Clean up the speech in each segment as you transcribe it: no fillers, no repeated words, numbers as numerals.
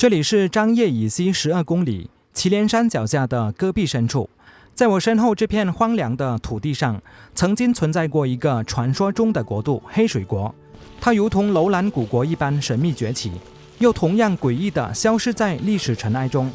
这里是张掖以西12公里祁连山脚下的戈壁深处，在我身后这片荒凉的土地上，曾经存在过一个传说中的国度——黑水国。它如同楼兰古国一般神秘崛起，又同样诡异地消失在历史尘埃中。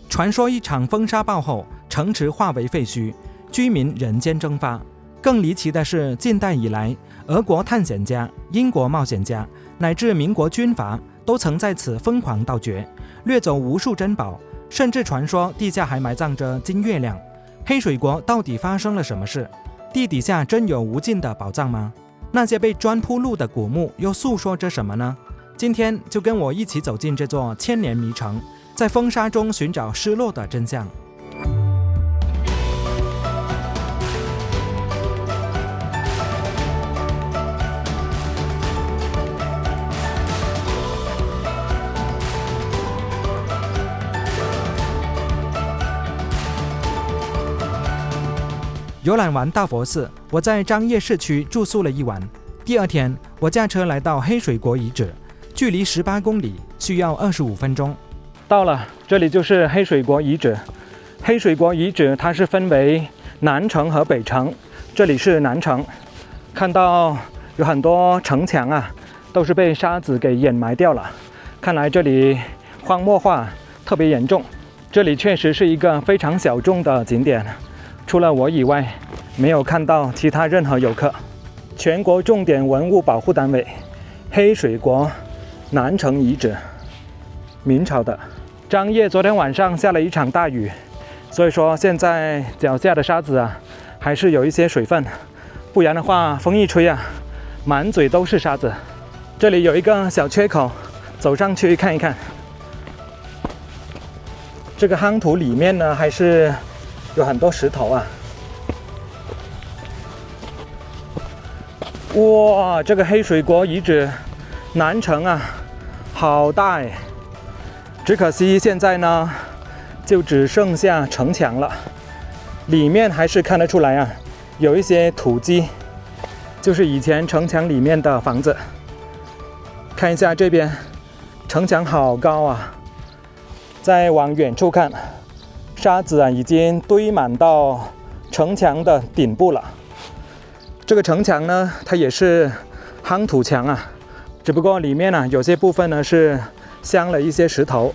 传说一场风沙暴后，城池化为废墟，居民人间蒸发。更离奇的是，近代以来，俄国探险家、英国冒险家乃至民国军阀都曾在此疯狂盗掘，掠走无数珍宝，甚至传说地下还埋葬着金月亮。黑水国到底发生了什么事？地底下真有无尽的宝藏吗？那些被砖铺路的古墓又诉说着什么呢？今天就跟我一起走进这座千年迷城，在风沙中寻找失落的真相。游览完大佛寺，我在张掖市区住宿了一晚。第二天，我驾车来到黑水国遗址，距离18公里，需要25分钟。到了，这里就是黑水国遗址。黑水国遗址它是分为南城和北城，这里是南城。看到有很多城墙啊，都是被沙子给掩埋掉了，看来这里荒漠化特别严重。这里确实是一个非常小众的景点。除了我以外，没有看到其他任何游客。全国重点文物保护单位，黑水国南城遗址，明朝的。张掖昨天晚上下了一场大雨，所以说现在脚下的沙子啊，还是有一些水分，不然的话，风一吹啊，满嘴都是沙子。这里有一个小缺口，走上去看一看。这个夯土里面呢，还是有很多石头啊！哇，这个黑水国遗址南城啊，好大哎！只可惜现在呢，就只剩下城墙了，里面还是看得出来啊，有一些土基，就是以前城墙里面的房子。看一下这边，城墙好高啊！再往远处看，沙子啊，已经堆满到城墙的顶部了。这个城墙呢，它也是夯土墙啊，只不过里面呢，有些部分呢是镶了一些石头。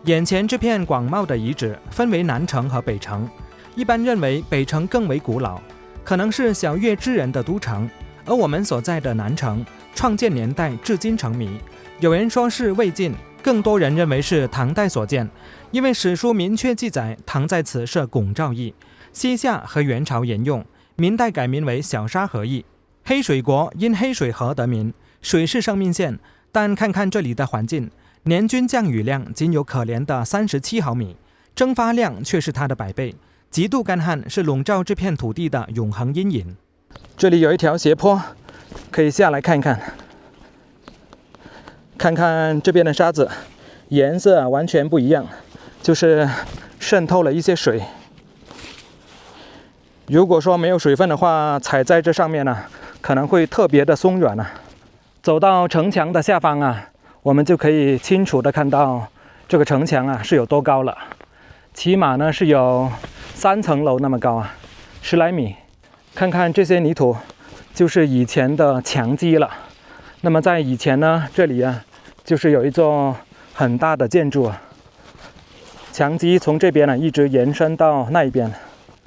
眼前这片广袤的遗址分为南城和北城，一般认为北城更为古老，可能是小月之人的都城，而我们所在的南城创建年代至今成谜，有人说是魏晋，更多人认为是唐代所建。因为史书明确记载，唐在此设拱照驿，西夏和元朝沿用，明代改名为小沙河驿。黑水国因黑水河得名，水是生命线，但看看这里的环境，年均降雨量仅有可怜的37毫米，蒸发量却是它的100倍，极度干旱是笼罩这片土地的永恒阴影。这里有一条斜坡，可以下来看一看。看看这边的沙子，颜色完全不一样，就是渗透了一些水。如果说没有水分的话，踩在这上面呢，可能会特别的松软啊。走到城墙的下方啊，我们就可以清楚的看到这个城墙啊是有多高了，起码呢是有3层楼那么高啊，10来米。看看这些泥土，就是以前的墙基了。那么在以前呢，这里啊就是有一座很大的建筑啊，墙基从这边呢一直延伸到那一边。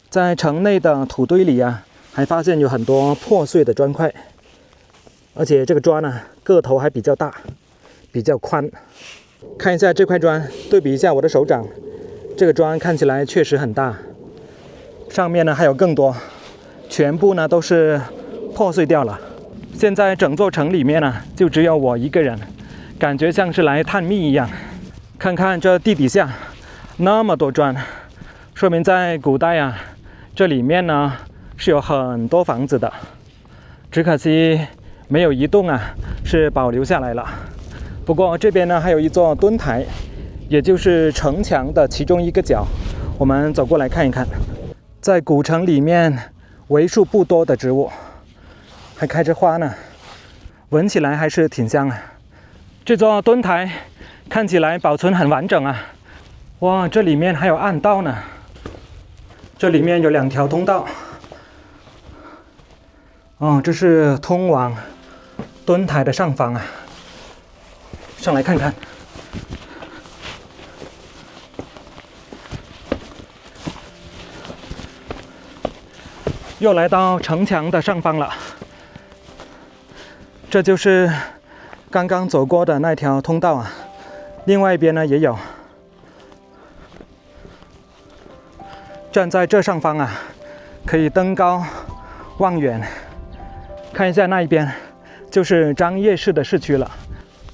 在城内的土堆里啊，还发现有很多破碎的砖块，而且这个砖呢个头还比较大，比较宽。看一下这块砖，对比一下我的手掌，这个砖看起来确实很大，上面呢还有更多，全部呢都是破碎掉了。现在整座城里面呢，就只有我一个人，感觉像是来探秘一样。看看这地底下那么多砖，说明在古代啊，这里面呢是有很多房子的，只可惜没有一栋啊是保留下来了。不过这边呢还有一座墩台，也就是城墙的其中一个角，我们走过来看一看。在古城里面为数不多的植物，还开着花呢，闻起来还是挺香啊。这座墩台看起来保存很完整啊。哇，这里面还有暗道呢，这里面有2条通道。哦，这是通往墩台的上方啊，上来看看。又来到城墙的上方了，这就是刚刚走过的那条通道啊。另外一边呢也有。站在这上方啊，可以登高望远，看一下那一边就是张掖市的市区了。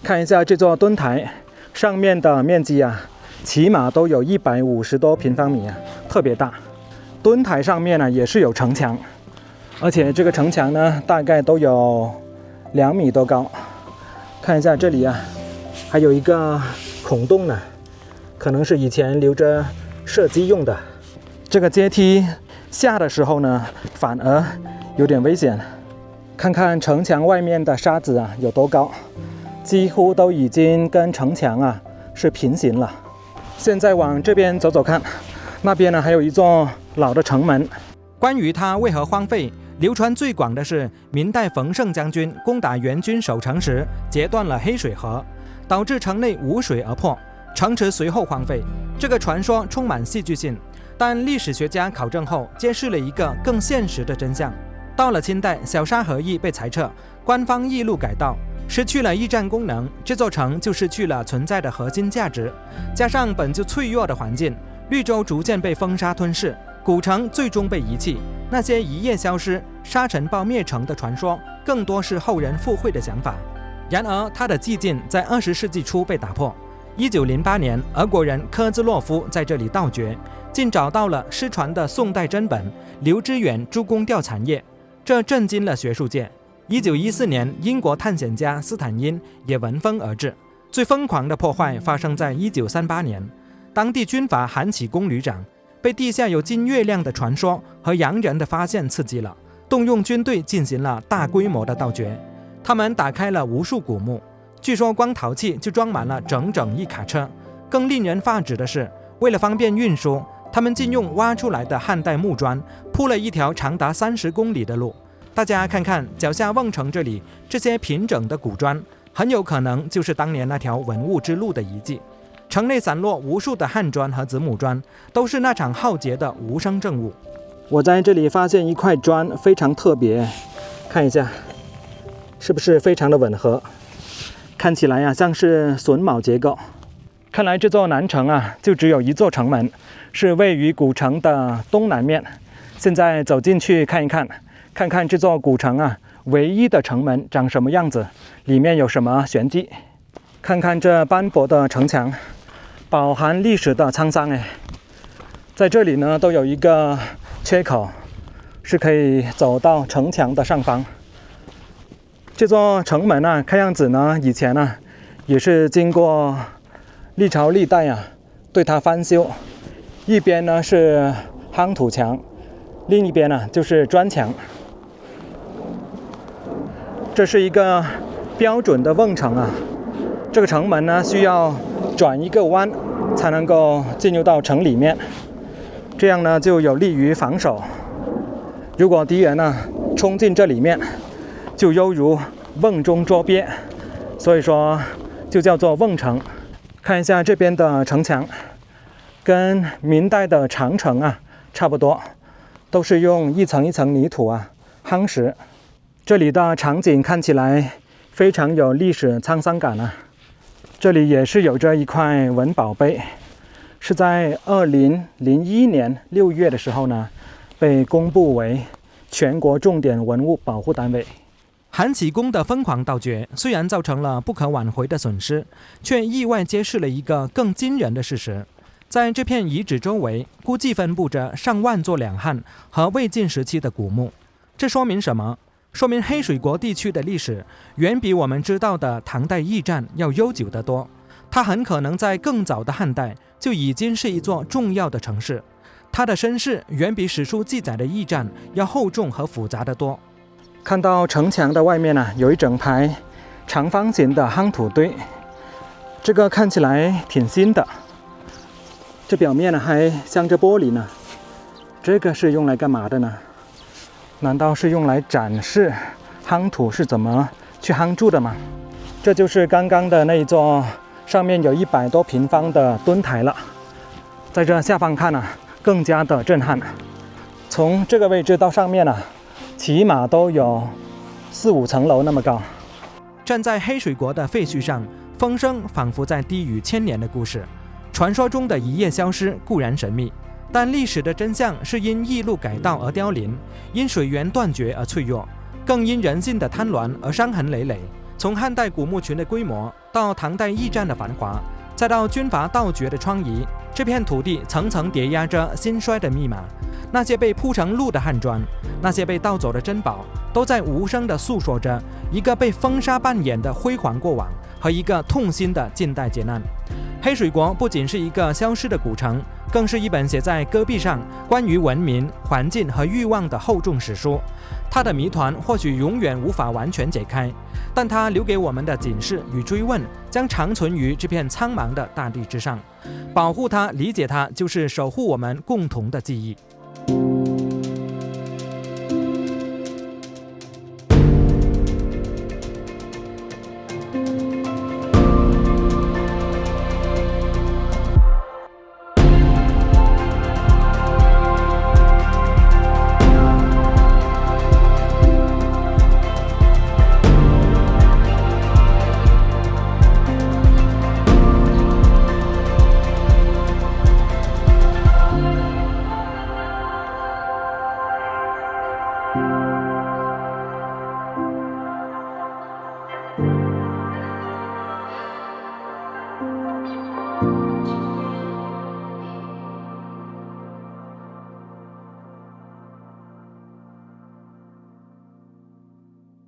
看一下这座墩台上面的面积啊，起码都有150多平方米啊，特别大。墩台上面呢也是有城墙，而且这个城墙呢大概都有2米多高。看一下这里啊，还有一个孔洞呢，可能是以前留着射击用的。这个阶梯下的时候呢，反而有点危险。看看城墙外面的沙子啊有多高，几乎都已经跟城墙啊是平行了。现在往这边走走看，那边呢还有一座老的城门。关于它为何荒废，流传最广的是明代冯胜将军攻打元军守城时截断了黑水河，导致城内无水而破，城池随后荒废。这个传说充满戏剧性，但历史学家考证后揭示了一个更现实的真相。到了清代，小沙河驿被裁撤，官方驿路改道，失去了驿站功能，这座城就失去了存在的核心价值。加上本就脆弱的环境，绿洲逐渐被风沙吞噬，古城最终被遗弃。那些一夜消失、沙尘暴灭城的传说，更多是后人附会的想法。然而，它的寂静在20世纪初被打破。1908年，俄国人科兹洛夫在这里盗掘，竟找到了失传的宋代真本《刘知远诸公吊残页》，这震惊了学术界。1914年，英国探险家斯坦因也闻风而至。最疯狂的破坏发生在1938年，当地军阀韩启功旅长被地下有金月亮的传说和洋人的发现刺激了，动用军队进行了大规模的盗掘。他们打开了无数古墓，据说光陶器就装满了整整1卡车。更令人发指的是，为了方便运输，他们竟用挖出来的汉代木砖铺了一条长达30公里的路。大家看看脚下瓮城这里，这些平整的古砖很有可能就是当年那条文物之路的遗迹。城内散落无数的汉砖和子母砖，都是那场浩劫的无声证物。我在这里发现一块砖非常特别，看一下是不是非常的吻合，看起来像是榫卯结构。看来这座南城啊就只有一座城门，是位于古城的东南面。现在走进去看一看，看看这座古城啊唯一的城门长什么样子，里面有什么玄机。看看这斑驳的城墙，饱含历史的沧桑。在这里呢都有一个缺口，是可以走到城墙的上方。这座城门啊，看样子呢以前呢也是经过历朝历代啊对它翻修，一边呢是夯土墙，另一边呢就是砖墙。这是一个标准的瓮城啊，这个城门呢需要转一个弯才能够进入到城里面，这样呢就有利于防守。如果敌人呢冲进这里面，就犹如瓮中捉鳖，所以说就叫做瓮城。看一下这边的城墙，跟明代的长城啊差不多，都是用一层一层泥土啊夯实。这里的场景看起来非常有历史沧桑感啊。这里也是有着一块文保碑，是在2001年6月的时候呢被公布为全国重点文物保护单位。韩启功的疯狂盗掘虽然造成了不可挽回的损失，却意外揭示了一个更惊人的事实：在这片遗址周围，估计分布着上万座两汉和魏晋时期的古墓。这说明什么？说明黑水国地区的历史远比我们知道的唐代驿站要悠久得多。它很可能在更早的汉代就已经是一座重要的城市，它的身世远比史书记载的驿站要厚重和复杂得多。看到城墙的外面呢，有一整排长方形的夯土堆，这个看起来挺新的，这表面呢还镶着玻璃呢。这个是用来干嘛的呢？难道是用来展示夯土是怎么去夯筑的吗？这就是刚刚的那一座上面有100多平方的墩台了。在这下方看更加的震撼。从这个位置到上面起码都有4、5层楼那么高。站在黑水国的废墟上，风声仿佛在低语1000年的故事。传说中的一夜消失固然神秘，但历史的真相是因驿路改道而凋零，因水源断绝而脆弱，更因人性的贪婪而伤痕累累。从汉代古墓群的规模，到唐代驿站的繁华，再到军阀盗掘的疮痍，这片土地层层叠压着兴衰的密码。那些被铺成路的汉砖，那些被盗走的珍宝，都在无声地诉说着一个被风沙扮演的辉煌过往和一个痛心的近代劫难。黑水国不仅是一个消失的古城，更是一本写在戈壁上关于文明、环境和欲望的厚重史书。它的谜团或许永远无法完全解开，但它留给我们的警示与追问将长存于这片苍茫的大地之上。保护它、理解它，就是守护我们共同的记忆。